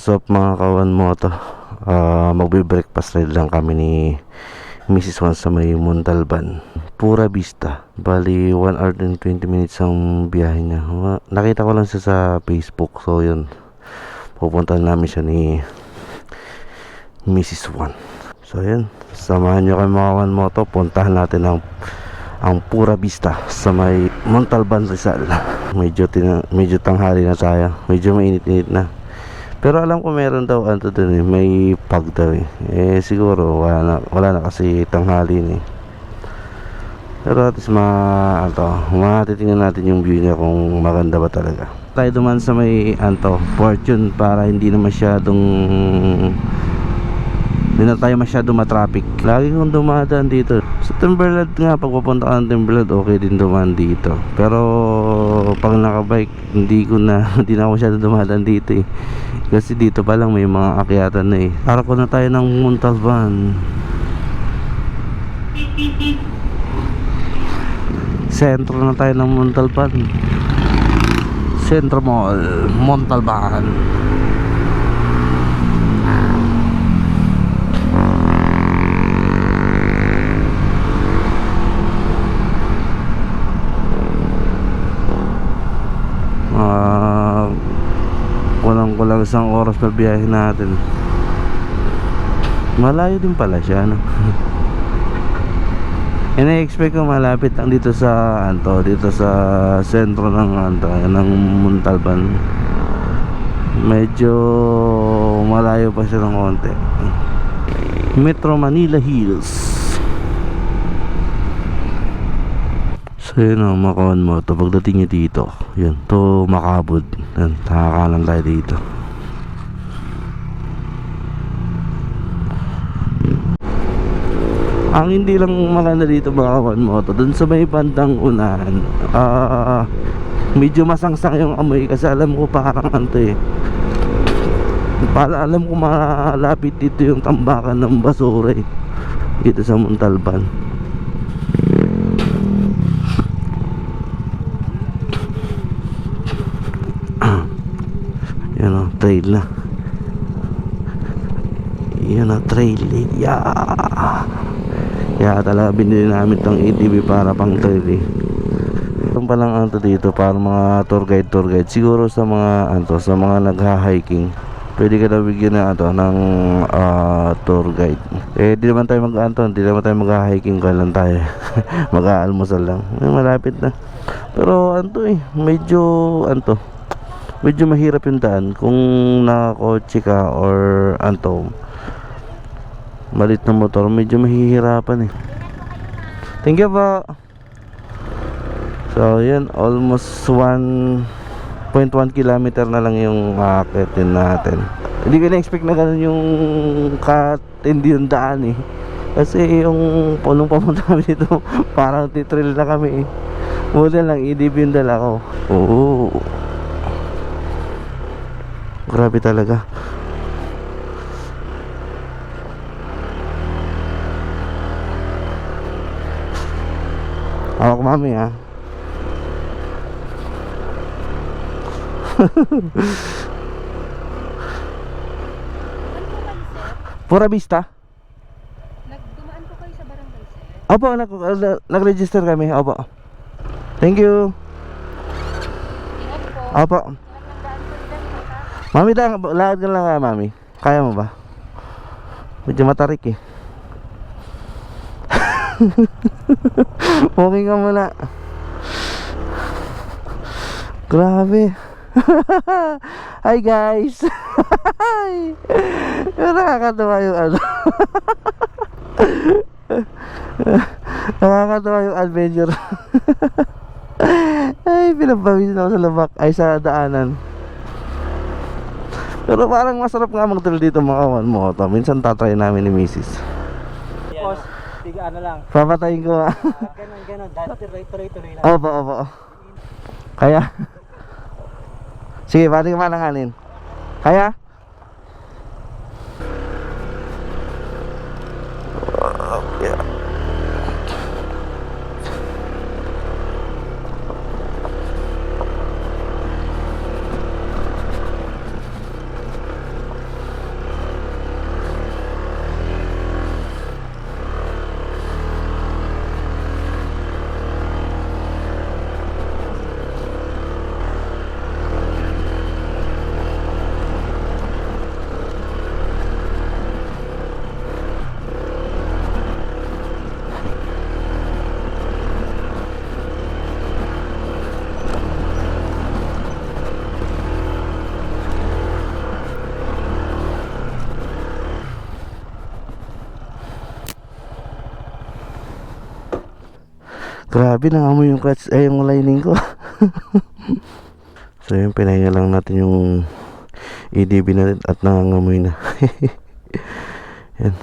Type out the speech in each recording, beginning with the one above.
What's up mga kawan moto? Magbe-breakfast ride lang kami ni Mrs. Juan sa may Montalban, Pura Vista. Bali 1 hour and 20 minutes ang biyahe niya. Nakita ko lang siya sa Facebook. So yun, pupuntahan namin siya ni Mrs. Juan. So yun, samahan nyo kami mga kawan moto. Puntahan natin ang Pura Vista sa may Montalban, Rizal. Medyo tanghali na tayo. Medyo mainit-init na. Pero alam ko meron daw dun, may pag daw eh. Siguro wala na kasi tanghali ni. Pero at least matitingnan natin yung view niya kung maganda ba talaga. Tayo duman sa may Fortune para hindi na tayo masyado matraffic. Lagi kong dumadaan dito sa Timberland nga. Pag pupunta ka ng Timberland, okay din dumaan dito. Pero pag nakabike, hindi na ako masyado dumadaan dito eh. Kasi dito pa lang may mga akyatan na eh. Arako na tayo ng Montalban. Sentro na tayo ng Montalban. Centro Mall, Montalban. Kulang isang oras na biyahe natin. Malayo din pala siya, no? Ina-expect ko malapit lang dito sa sentro ng Montalban. Medyo malayo pa siya ng konti. Metro Manila Hills. So yun o, makawan mo to. Pagdating nyo dito, yun, to Makabud. Yan, nakakanan tayo dito. Ang hindi lang maganda dito makawan mo to, dun sa may bandang unahan, medyo masangsang yung amoy. Kasi alam ko parang alam ko malapit dito yung tambakan ng basura eh, dito sa Montalban. Yan o, trail na. Yan o, trail. Kaya talaga binili namin tong ATV para pang trail eh. Ito pa lang dito para mga tour guide. Siguro sa mga nagha-hiking, pwede ka daw bigyan ng tour guide. Eh di naman tayo magha-hiking, ka lang tayo. Mag-aalmusal lang. Malapit na. Pero medyo mahirap yung daan kung nakakotse ka or malit na motor. Medyo mahihirapan eh. Thank you po. So yan, almost 1.1 kilometer na lang yung aakitin natin. Hindi ko na-expect na ganun yung katindi yung daan eh. Kasi yung punong pamunta kami dito, parang titrail na kami eh. Buti lang, EDB yung dala ko. Oo, grabe talaga. Hawak mami ha. Pura Vista. Nagdumaan po kayo sa barangay, sir? Opo, nag-register kami. Opo. Thank you. Ingat po. Opo. Ingat ng daan po dyan, ha? Mami, lakad ka lang ha, mami. Kaya mo ba? Medyo matarik eh. Okay ka muna. Grabe. Hi guys. Nakakatawa yung nakakatawa yung adventure. Ay, pinabawisin ako sa labak. Ay, sa daanan. Pero parang masarap nga mag-trail dito mga kawan mo. Minsan tatry namin ni Mrs. Tapos, tiga lang. Papatayin ko ha. Ganon. Dahil tuloy lang. Opo. Kaya? Sige, pati ka malanganin. Kaya? Yeah. Grabe, nangamoy yung clutch, yung lining ko. So yun, pinahinga lang natin yung EDB natin at nangangamoy na. Yan.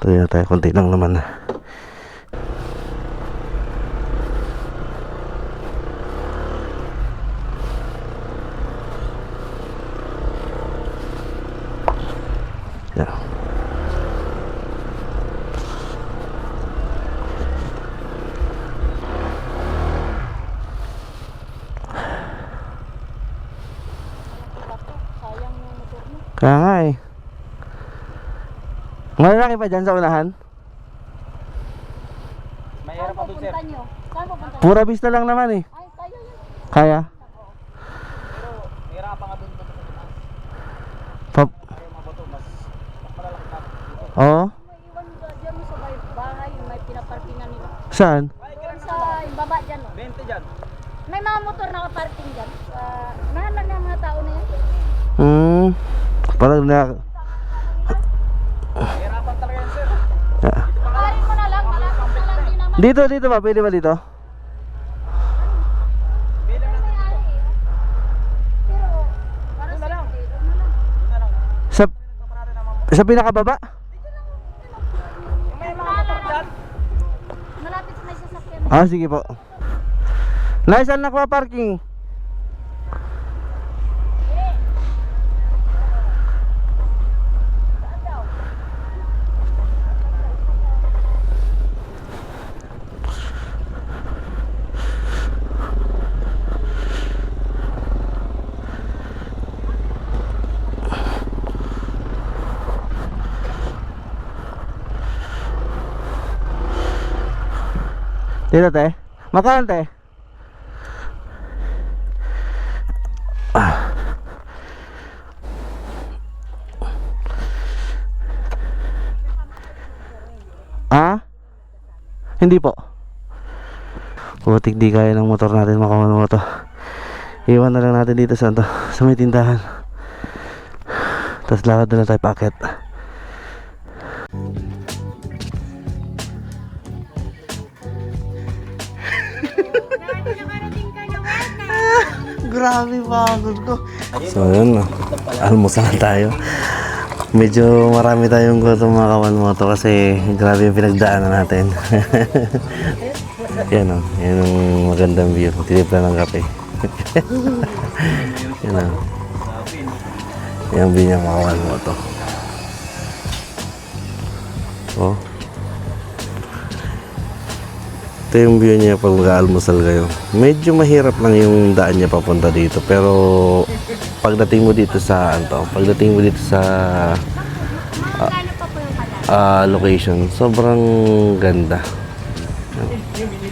Tuloy na tayo, konti lang naman na. Yeah. Sayang yung motor mo. Kaya nga eh. Malalaki pa dyan sa unahan? Mahirap pa dun, sir. Saan nyo? Saan pupunta nyo? Pura vista lang naman eh. Ay, kaya yun. Kaya? Pero mahirapan ka dun sa taas. Pap Ayaw mabato, mas malalaki na. Oo. May iwan ka dyan sa bahay, may pinaparkingan nila. Saan? Doon sa baba dyan, oh. 20 dyan. May mga motor na parking dyan. Nahanan ng mga tao na yan. Parang na... Mahirapan talaga yan, sir. Yeah. Pakarin mo na lang, malapit na lang din naman. Dito ba? Pwede ba dito? Bilang natin dito. May-ari, eh. Pero, para Doon na lang. safety, doon na lang. Doon na lang. Sa, Ito pa natin naman. sa pinakababa? May mga motor dyan. Malapit sa may sasakyan. Ah, sige po. Saan nakuha parking? Dito te? Magkano te? Ah? Hindi po. Putik di kaya ng motor natin makawan mo to. Iwan na lang natin dito sa may tindahan. Tapos lakad na lang tayo paakyat. Grabe pagod ko. So yun, almusal tayo. Medyo marami tayong gutom mga kawan mo to kasi grabe yung pinagdaanan natin. Yan o, yan ang magandang view. Tinipla ng kape. Yan o. Yan view niya mga kawan mo to. Oh. Ito yung view niya pag mag-aalmusal kayo. Medyo mahirap lang yung daan niya papunta dito. Pero pagdating mo dito sa Magkano pa po yung kala? location, sobrang ganda.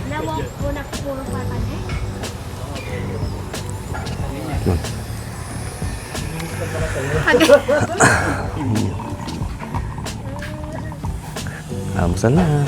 Nawak po na puro pa kanya. Almusal na.